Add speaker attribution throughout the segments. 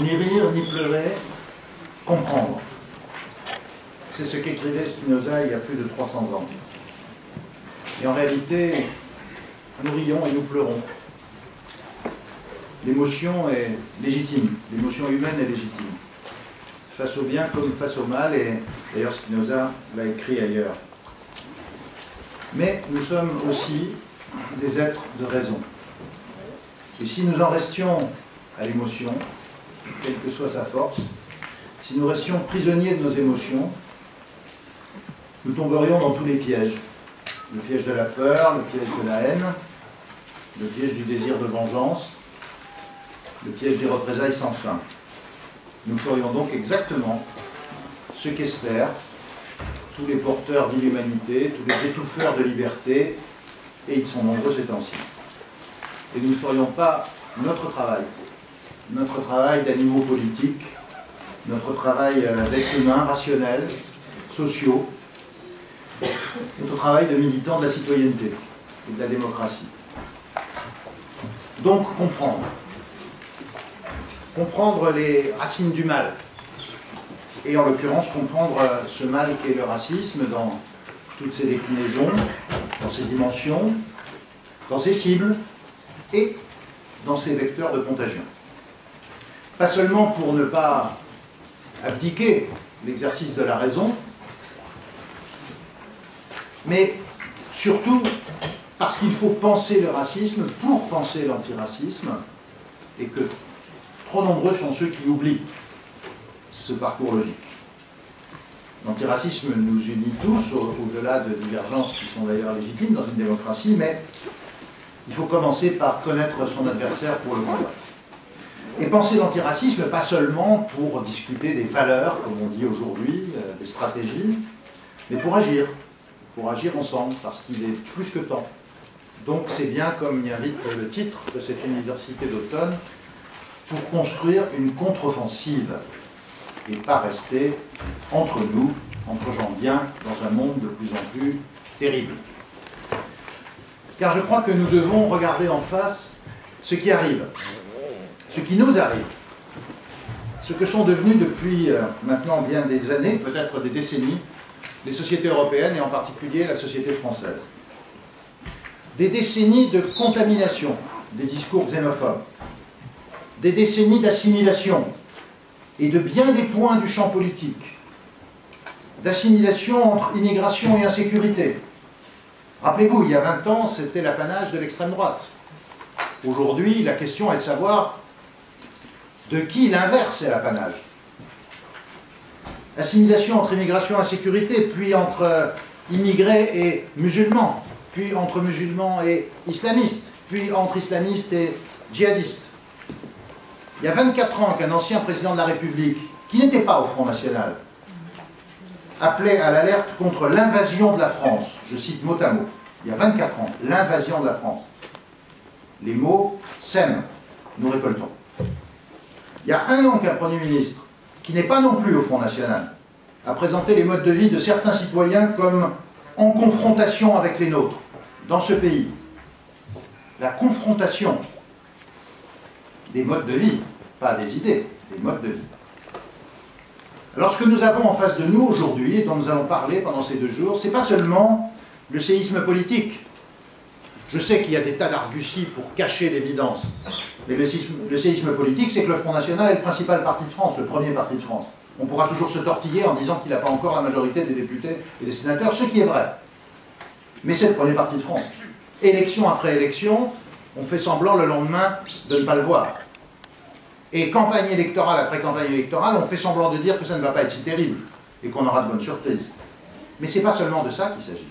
Speaker 1: Ni rire, ni pleurer, comprendre. C'est ce qu'écrivait Spinoza il y a plus de 300 ans. Et en réalité, nous rions et nous pleurons. L'émotion est légitime, l'émotion humaine est légitime. Face au bien comme face au mal, et d'ailleurs Spinoza l'a écrit ailleurs. Mais nous sommes aussi des êtres de raison. Et si nous en restions à l'émotion, quelle que soit sa force, si nous restions prisonniers de nos émotions, nous tomberions dans tous les pièges. Le piège de la peur, le piège de la haine, le piège du désir de vengeance, le piège des représailles sans fin. Nous ferions donc exactement ce qu'espèrent tous les porteurs d'illumanité, tous les étouffeurs de liberté, et ils sont nombreux ces temps-ci. Et nous ne ferions pas notre travail d'animaux politiques, notre travail d'êtres humains, rationnels, sociaux, notre travail de militants de la citoyenneté et de la démocratie. Donc comprendre. Comprendre les racines du mal. Et en l'occurrence, comprendre ce mal qu'est le racisme dans toutes ses déclinaisons, dans ses dimensions, dans ses cibles et dans ses vecteurs de contagion. Pas seulement pour ne pas abdiquer l'exercice de la raison, mais surtout parce qu'il faut penser le racisme pour penser l'antiracisme, et que trop nombreux sont ceux qui oublient ce parcours logique. L'antiracisme nous unit tous, au-delà de divergences qui sont d'ailleurs légitimes dans une démocratie, mais il faut commencer par connaître son adversaire pour le combattre. Et penser l'antiracisme, pas seulement pour discuter des valeurs, comme on dit aujourd'hui, des stratégies, mais pour agir ensemble, parce qu'il est plus que temps. Donc c'est bien, comme y invite le titre de cette université d'automne, pour construire une contre-offensive et pas rester entre nous, entre gens bien, dans un monde de plus en plus terrible. Car je crois que nous devons regarder en face ce qui arrive, ce qui nous arrive, ce que sont devenus depuis maintenant bien des années, peut-être des décennies, les sociétés européennes et en particulier la société française. Des décennies de contamination des discours xénophobes, des décennies d'assimilation et de bien des points du champ politique, d'assimilation entre immigration et insécurité. Rappelez-vous, il y a 20 ans, c'était l'apanage de l'extrême droite. Aujourd'hui, la question est de savoir de qui l'inverse est l'apanage. Assimilation entre immigration et insécurité, puis entre immigrés et musulmans, puis entre musulmans et islamistes, puis entre islamistes et djihadistes. Il y a 24 ans qu'un ancien président de la République, qui n'était pas au Front National, appelait à l'alerte contre l'invasion de la France. Je cite mot à mot. Il y a 24 ans, l'invasion de la France. Les mots sèment, nous récoltons. Il y a 1 an qu'un Premier ministre, qui n'est pas non plus au Front National, a présenté les modes de vie de certains citoyens comme en confrontation avec les nôtres, dans ce pays. La confrontation des modes de vie, pas des idées, des modes de vie. Alors ce que nous avons en face de nous aujourd'hui, et dont nous allons parler pendant ces 2 jours, c'est pas seulement le séisme politique. Je sais qu'il y a des tas d'argusties pour cacher l'évidence, mais le séisme politique, c'est que le Front National est le principal parti de France, le premier parti de France. On pourra toujours se tortiller en disant qu'il n'a pas encore la majorité des députés et des sénateurs, ce qui est vrai. Mais c'est le premier parti de France. Élection après élection, on fait semblant le lendemain de ne pas le voir. Et campagne électorale après campagne électorale, on fait semblant de dire que ça ne va pas être si terrible et qu'on aura de bonnes surprises. Mais ce n'est pas seulement de ça qu'il s'agit.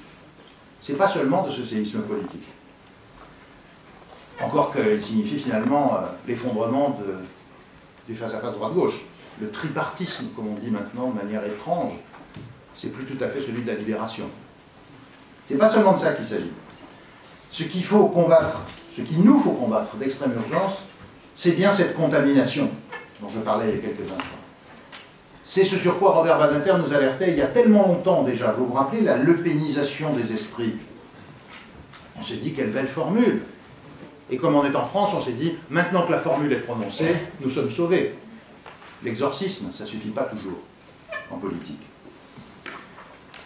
Speaker 1: Ce n'est pas seulement de ce séisme politique. Encore qu'il signifie finalement l'effondrement du face-à-face droite-gauche. Le tripartisme, comme on dit maintenant de manière étrange, c'est plus tout à fait celui de la libération. Ce n'est pas seulement de ça qu'il s'agit. Ce qu'il faut combattre, ce qu'il nous faut combattre d'extrême urgence, c'est bien cette contamination dont je parlais il y a quelques instants. C'est ce sur quoi Robert Badinter nous alertait il y a tellement longtemps déjà. Vous vous rappelez la lepénisation des esprits? On s'est dit, quelle belle formule. Et comme on est en France, on s'est dit, maintenant que la formule est prononcée, nous sommes sauvés. l'exorcisme, ça ne suffit pas toujours en politique.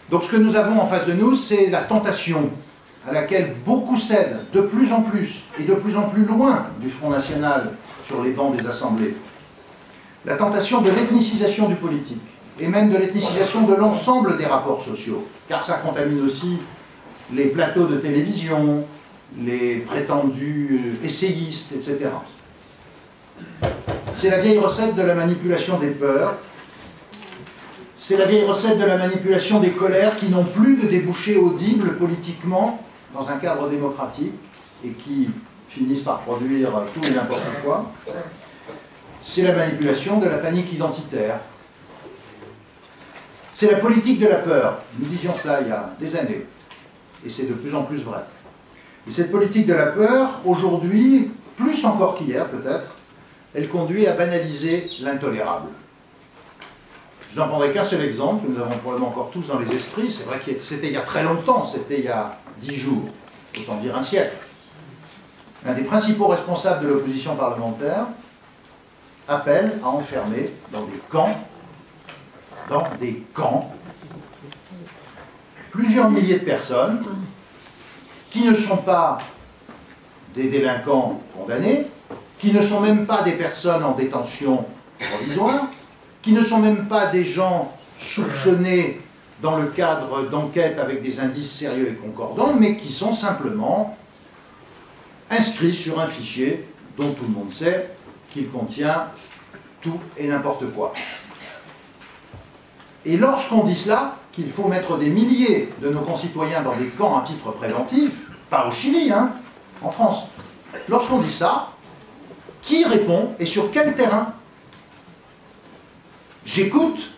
Speaker 1: Donc ce que nous avons en face de nous, c'est la tentation à laquelle beaucoup cèdent de plus en plus et de plus en plus loin du Front National sur les bancs des assemblées. La tentation de l'ethnicisation du politique et même de l'ethnicisation de l'ensemble des rapports sociaux, car ça contamine aussi les plateaux de télévision, les prétendus essayistes, etc. C'est la vieille recette de la manipulation des peurs, c'est la vieille recette de la manipulation des colères qui n'ont plus de débouchés audibles politiquement dans un cadre démocratique et qui finissent par produire tout et n'importe quoi. C'est la manipulation de la panique identitaire. C'est la politique de la peur. Nous disions cela il y a des années, et c'est de plus en plus vrai. Et cette politique de la peur, aujourd'hui, plus encore qu'hier peut-être, elle conduit à banaliser l'intolérable. Je n'en prendrai qu'un seul exemple, que nous avons probablement encore tous dans les esprits. C'est vrai que c'était il y a très longtemps, c'était il y a 10 jours, autant dire un siècle. L'un des principaux responsables de l'opposition parlementaire appelle à enfermer dans des camps, plusieurs milliers de personnes qui ne sont pas des délinquants condamnés, qui ne sont même pas des personnes en détention provisoire, qui ne sont même pas des gens soupçonnés dans le cadre d'enquêtes avec des indices sérieux et concordants, mais qui sont simplement inscrits sur un fichier dont tout le monde sait qu'il contient tout et n'importe quoi. Et lorsqu'on dit cela, qu'il faut mettre des milliers de nos concitoyens dans des camps à titre préventif, pas au Chili, hein, en France, lorsqu'on dit ça, qui répond et sur quel terrain? J'écoute,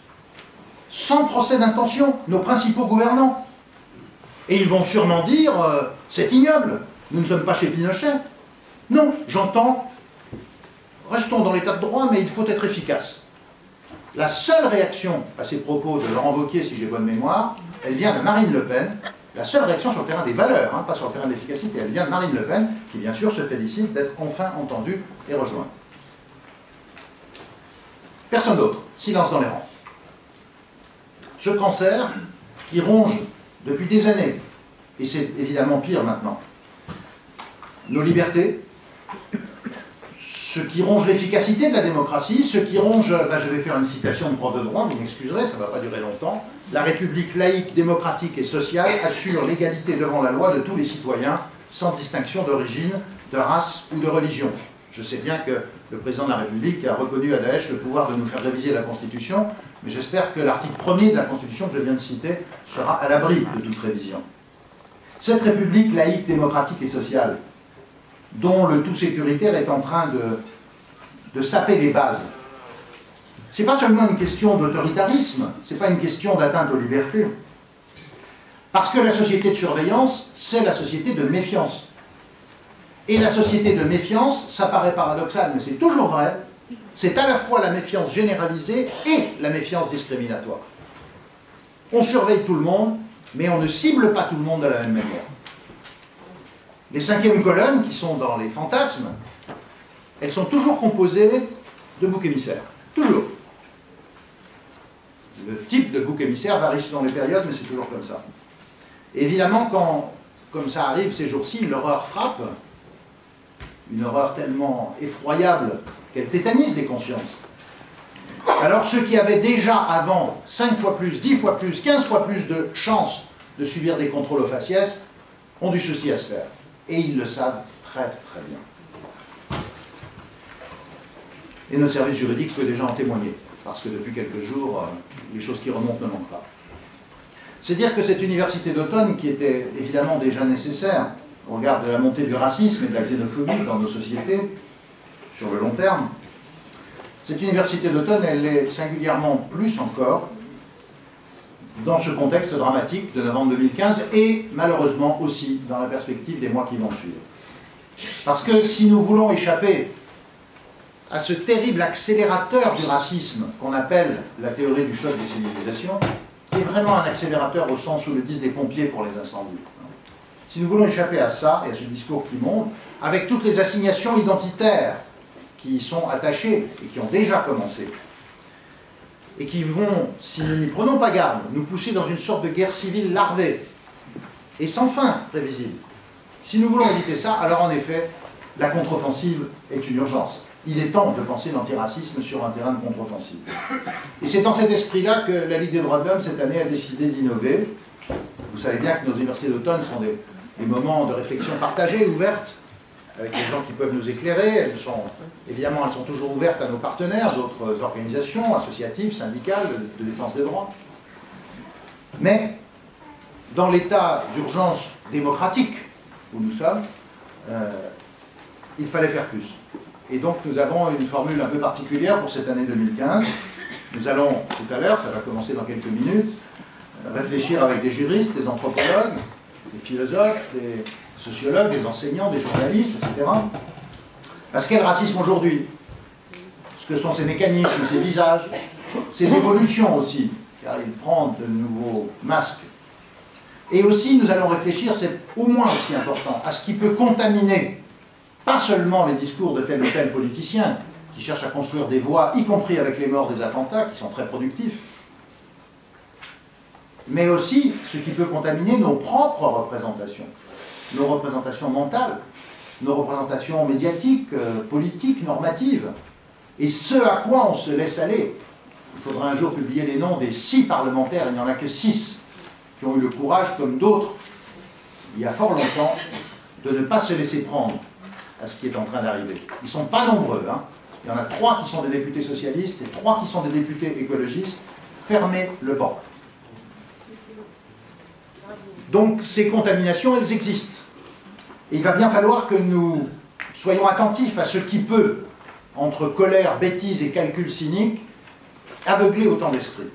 Speaker 1: sans procès d'intention, nos principaux gouvernants. Et ils vont sûrement dire, c'est ignoble, nous ne sommes pas chez Pinochet. Non, j'entends, restons dans l'état de droit, mais il faut être efficace. La seule réaction à ces propos de Laurent Wauquiez, si j'ai bonne mémoire, elle vient de Marine Le Pen. La seule réaction sur le terrain des valeurs, hein, pas sur le terrain de l'efficacité, elle vient de Marine Le Pen, qui bien sûr se félicite d'être enfin entendue et rejointe. Personne d'autre, silence dans les rangs. Ce cancer qui ronge depuis des années, et c'est évidemment pire maintenant, nos libertés, ce qui ronge l'efficacité de la démocratie, ce qui ronge, je vais faire une citation de prof de droit, vous m'excuserez, ça ne va pas durer longtemps, la République laïque, démocratique et sociale assure l'égalité devant la loi de tous les citoyens, sans distinction d'origine, de race ou de religion. Je sais bien que le président de la République a reconnu à Daesh le pouvoir de nous faire réviser la Constitution, mais j'espère que l'article 1er de la Constitution que je viens de citer sera à l'abri de toute révision. Cette République laïque, démocratique et sociale, dont le tout sécuritaire est en train de saper les bases, ce n'est pas seulement une question d'autoritarisme, ce n'est pas une question d'atteinte aux libertés. Parce que la société de surveillance, c'est la société de méfiance. Et la société de méfiance, ça paraît paradoxal, mais c'est toujours vrai, c'est à la fois la méfiance généralisée et la méfiance discriminatoire. On surveille tout le monde, mais on ne cible pas tout le monde de la même manière. Les cinquièmes colonnes, qui sont dans les fantasmes, elles sont toujours composées de boucs émissaires. Toujours. Le type de bouc émissaire varie selon les périodes, mais c'est toujours comme ça. Et évidemment, quand, comme ça arrive ces jours-ci, l'horreur frappe, une horreur tellement effroyable qu'elle tétanise les consciences. Alors ceux qui avaient déjà avant 5 fois plus, 10 fois plus, 15 fois plus de chances de subir des contrôles au faciès ont du souci à se faire. Et ils le savent très très bien. Et notre service juridique peut déjà en témoigner, parce que depuis quelques jours, les choses qui remontent ne manquent pas. C'est dire que cette université d'automne, qui était évidemment déjà nécessaire, au regard de la montée du racisme et de la xénophobie dans nos sociétés, sur le long terme, cette université d'automne, elle est singulièrement plus encore dans ce contexte dramatique de novembre 2015 et malheureusement aussi dans la perspective des mois qui vont suivre. Parce que si nous voulons échapper à ce terrible accélérateur du racisme qu'on appelle la théorie du choc des civilisations, qui est vraiment un accélérateur au sens où le disent les pompiers pour les incendies, si nous voulons échapper à ça et à ce discours qui monte, avec toutes les assignations identitaires qui y sont attachées et qui ont déjà commencé, et qui vont, si nous n'y prenons pas garde, nous pousser dans une sorte de guerre civile larvée et sans fin prévisible. Si nous voulons éviter ça, alors en effet, la contre-offensive est une urgence. Il est temps de penser l'antiracisme sur un terrain de contre-offensive. Et c'est dans cet esprit-là que la Ligue des droits de l'homme, cette année, a décidé d'innover. Vous savez bien que nos universités d'automne sont des moments de réflexion partagée, ouvertes, avec des gens qui peuvent nous éclairer. Évidemment, elles sont toujours ouvertes à nos partenaires, d'autres organisations associatives, syndicales, de défense des droits. Mais, dans l'état d'urgence démocratique où nous sommes, il fallait faire plus. Et donc nous avons une formule un peu particulière pour cette année 2015. Nous allons, tout à l'heure, ça va commencer dans quelques minutes, réfléchir avec des juristes, des anthropologues, des philosophes, des sociologues, des enseignants, des journalistes, etc. à ce qu'est le racisme aujourd'hui. Ce que sont ces mécanismes, ces visages, ces évolutions aussi, car il prend de nouveaux masques. Et aussi, nous allons réfléchir, c'est au moins aussi important, à ce qui peut contaminer pas seulement les discours de tel ou tel politicien qui cherche à construire des voies, y compris avec les morts des attentats, qui sont très productifs, mais aussi ce qui peut contaminer nos propres représentations, nos représentations mentales, nos représentations médiatiques, politiques, normatives, et ce à quoi on se laisse aller. Il faudra un jour publier les noms des 6 parlementaires, il n'y en a que 6, qui ont eu le courage, comme d'autres, il y a fort longtemps, de ne pas se laisser prendre à ce qui est en train d'arriver. Ils ne sont pas nombreux, hein. Il y en a 3 qui sont des députés socialistes et 3 qui sont des députés écologistes. Fermez le banc. Donc ces contaminations, elles existent. Et il va bien falloir que nous soyons attentifs à ce qui peut, entre colère, bêtise et calcul cynique, aveugler autant d'esprit.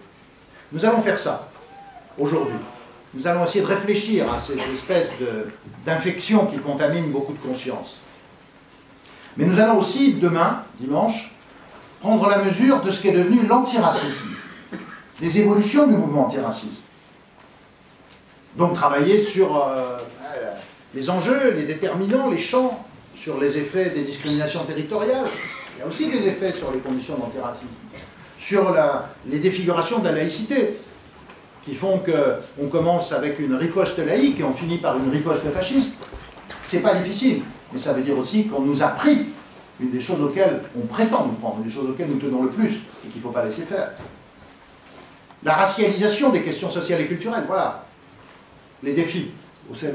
Speaker 1: Nous allons faire ça, aujourd'hui. Nous allons essayer de réfléchir à cette espèce d'infection qui contamine beaucoup de consciences. Mais nous allons aussi, demain, dimanche, prendre la mesure de ce qu'est devenu l'antiracisme, des évolutions du mouvement antiraciste. Donc travailler sur les enjeux, les déterminants, les champs, sur les effets des discriminations territoriales. Il y a aussi des effets sur les conditions d'antiracisme. Sur les défigurations de la laïcité, qui font qu'on commence avec une riposte laïque et on finit par une riposte fasciste. C'est pas difficile, mais ça veut dire aussi qu'on nous a pris une des choses auxquelles on prétend nous prendre, une des choses auxquelles nous tenons le plus et qu'il ne faut pas laisser faire. La racialisation des questions sociales et culturelles, voilà les défis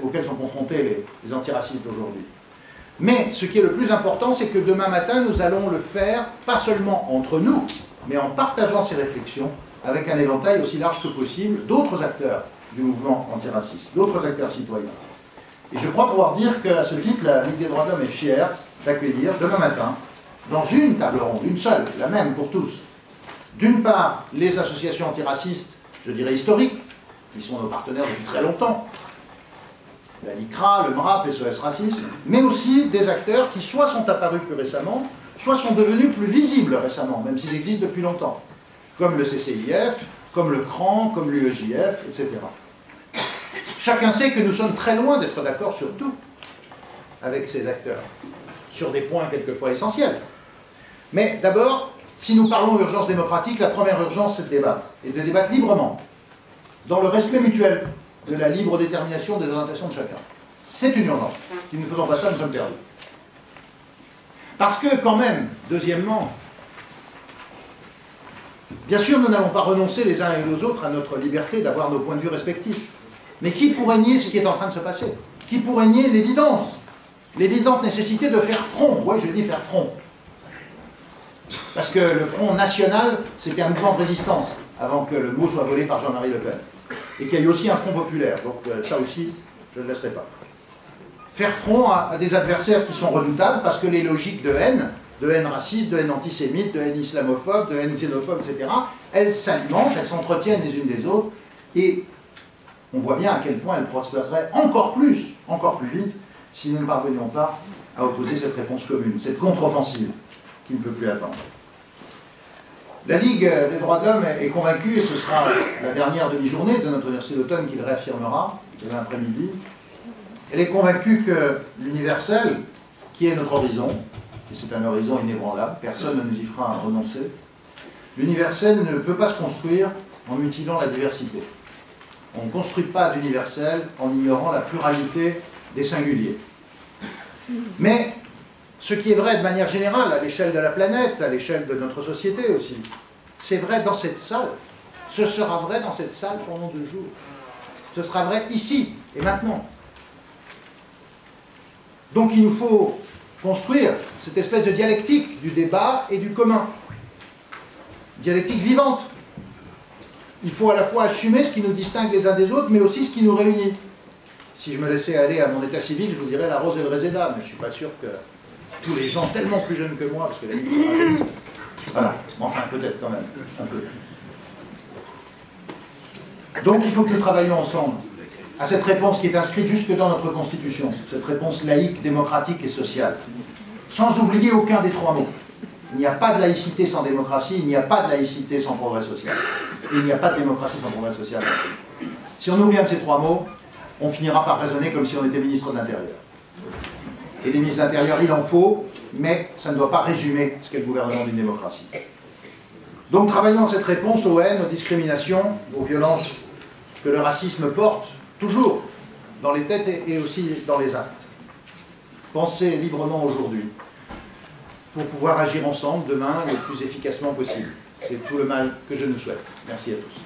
Speaker 1: auxquels sont confrontés les antiracistes d'aujourd'hui. Mais ce qui est le plus important, c'est que demain matin, nous allons le faire, pas seulement entre nous, mais en partageant ces réflexions avec un éventail aussi large que possible d'autres acteurs du mouvement antiraciste, d'autres acteurs citoyens. Et je crois pouvoir dire qu'à ce titre, la Ligue des droits de l'homme est fière d'accueillir demain matin, dans une table ronde, une seule, la même pour tous, d'une part les associations antiracistes, je dirais historiques, qui sont nos partenaires depuis très longtemps, la LICRA, le MRAP, SOS Racisme, mais aussi des acteurs qui soit sont apparus plus récemment, soit sont devenus plus visibles récemment, même s'ils existent depuis longtemps, comme le CCIF, comme le CRAN, comme l'UEJF, etc. Chacun sait que nous sommes très loin d'être d'accord sur tout avec ces acteurs, sur des points quelquefois essentiels. Mais d'abord, si nous parlons d'urgence démocratique, la première urgence, c'est de débattre, et de débattre librement, dans le respect mutuel de la libre détermination des orientations de chacun. C'est une urgence. Si nous ne faisons pas ça, nous sommes perdus. Parce que quand même, deuxièmement, bien sûr, nous n'allons pas renoncer les uns et les autres à notre liberté d'avoir nos points de vue respectifs. Mais qui pourrait nier ce qui est en train de se passer? Qui pourrait nier l'évidence? L'évidente nécessité de faire front. Oui, je dis faire front. Parce que le Front National, c'était un mouvement de résistance, avant que le mot soit volé par Jean-Marie Le Pen. Et qu'il y ait aussi un front populaire. Donc ça aussi, je ne le laisserai pas. Faire front à des adversaires qui sont redoutables, parce que les logiques de haine raciste, de haine antisémite, de haine islamophobe, de haine xénophobe, etc., elles s'alimentent, elles s'entretiennent les unes des autres, et on voit bien à quel point elles prospéreraient encore plus vite, si nous ne parvenions pas à opposer cette réponse commune, cette contre-offensive qui ne peut plus attendre. La Ligue des droits de l'homme est convaincue, et ce sera la dernière demi-journée de notre université d'automne qui le réaffirmera, de l'après-midi, elle est convaincue que l'universel, qui est notre horizon, et c'est un horizon inébranlable, personne ne nous y fera renoncer, L'universel ne peut pas se construire en mutilant la diversité. On ne construit pas d'universel en ignorant la pluralité des singuliers. Mais ce qui est vrai de manière générale, à l'échelle de la planète, à l'échelle de notre société aussi, c'est vrai dans cette salle. Ce sera vrai dans cette salle pendant 2 jours. Ce sera vrai ici et maintenant. Donc il nous faut construire cette espèce de dialectique du débat et du commun. Dialectique vivante. Il faut à la fois assumer ce qui nous distingue les uns des autres, mais aussi ce qui nous réunit. Si je me laissais aller à mon état civil, je vous dirais la rose et le réséda, mais je ne suis pas sûr que tous les gens tellement plus jeunes que moi, parce que la vie sera jeune. Voilà, enfin peut-être quand même, un peu. Donc il faut que nous travaillions ensemble à cette réponse qui est inscrite jusque dans notre Constitution, cette réponse laïque, démocratique et sociale, sans oublier aucun des 3 mots. Il n'y a pas de laïcité sans démocratie, il n'y a pas de laïcité sans progrès social. Et il n'y a pas de démocratie sans progrès social. Si on oublie un de ces 3 mots, on finira par raisonner comme si on était ministre de l'Intérieur. Et des ministres de l'Intérieur, il en faut, mais ça ne doit pas résumer ce qu'est le gouvernement d'une démocratie. Donc travaillons cette réponse aux haines, aux discriminations, aux violences que le racisme porte, toujours, dans les têtes et aussi dans les actes. Pensez librement aujourd'hui, pour pouvoir agir ensemble demain le plus efficacement possible. C'est tout le mal que je nous souhaite. Merci à tous.